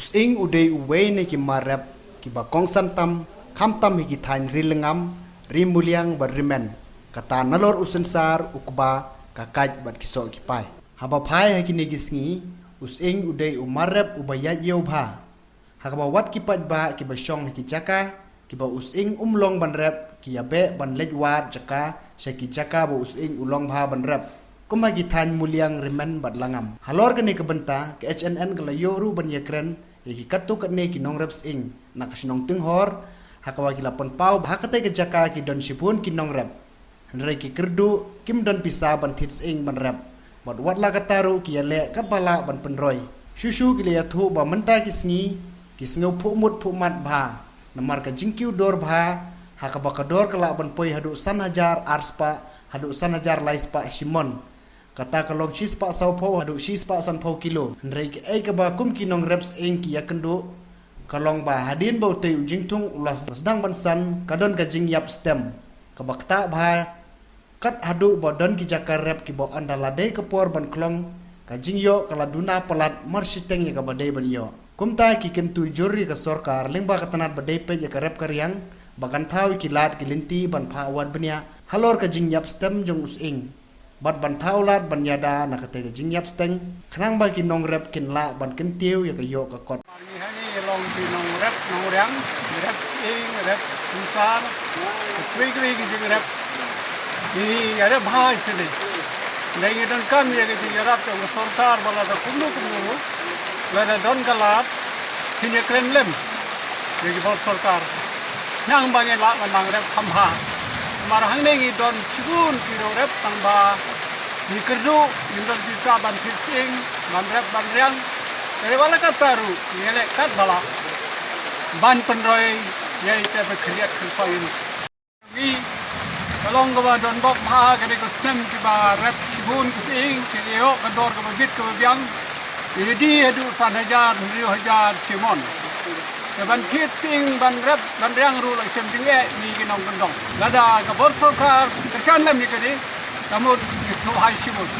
Sying uday uway ne ki marap ki ba kongsan tam kam tam ki thain rilengam rimuliang ba rimen kata nalor usensar ukba kakaj bat kisok ki pai haba phai ha ki ne gisngi Sying uday umarap ubaya yewbha hakaba wat ki pat ba ki ba shong ki jaka ki ba Sying umlong ban rap ki abe ban lejwat jaka ki jaka ba Sying ulong bha ban rap kuma gitan muliang rimen bat langam halor kene ke bynta ke HNN ke layoru ban yakren ki katu kene ki Nongrep Sying nak sinong tinghor hakawa ki lapon pau hakate ke jaka ki don sipun ki Nongrep henre ki kerdu kim don pisa ban thit Sying ban rap bat wat la kataru ki ale kat bala ban penroi susu ki le thu ba menta ki sngi ki sngew phumut phumat bha namar ka jingkiu dor bha hakaba ka dor kala ban poi hadu san hajar arspa hadu san hajar laispa simon kata kalong sis pak sau pau hadu sis pak san pau kilo nrei ke ai ka ba kum ki Nongrep Sying ki yakendu kalong ba hadin bau tei ujing tung ulas sedang bansan kadon ka jing yap stem ka bakta bha kat hadu ba don ki jakar rap ki bo andala dei ke por ban klong ka jing yo kala duna pelat marsiteng ya ka ba dei ban yo kumta ki kentu juri ka Sorkar lengba ka tanat ba dei pe ya ka rap karyang bakan thau ki lat ki linti ban pha wan Bniah halor ka jing yap stem jong Sying bat ban thaulat ban yada nakate ke jing yap steng khnang ba ki Nongrep kin la ban kentiu ya ka yo ka kot hari long ki Nongrep Nongrep rep Sying rep susar kri ki jing rep ni ada bhai sini lagi don kan ya ki yarap to Sorkar bala da kumnu la da don kalat kini kren lem ya ki Sorkar nang bange la Nongrep khamha marahang nengi don sibun kiro rep tangba ni kerdu indon bisa ban Sying ban rep ban riang dari wala kat baru ngelek kat bala ban penroi yai te bekriat kulfain ni kalong ka ba don bok bha kene ko stem ki ba rep sibun Sying kio kador ka bit ka biang jadi hadu san hajar riu hajar simon ban thit Sying ban rep ban riang ru la sem dinge ni ginong gendong lada ka bor Sorkar kesan lem ni kedi namun itu hai sibun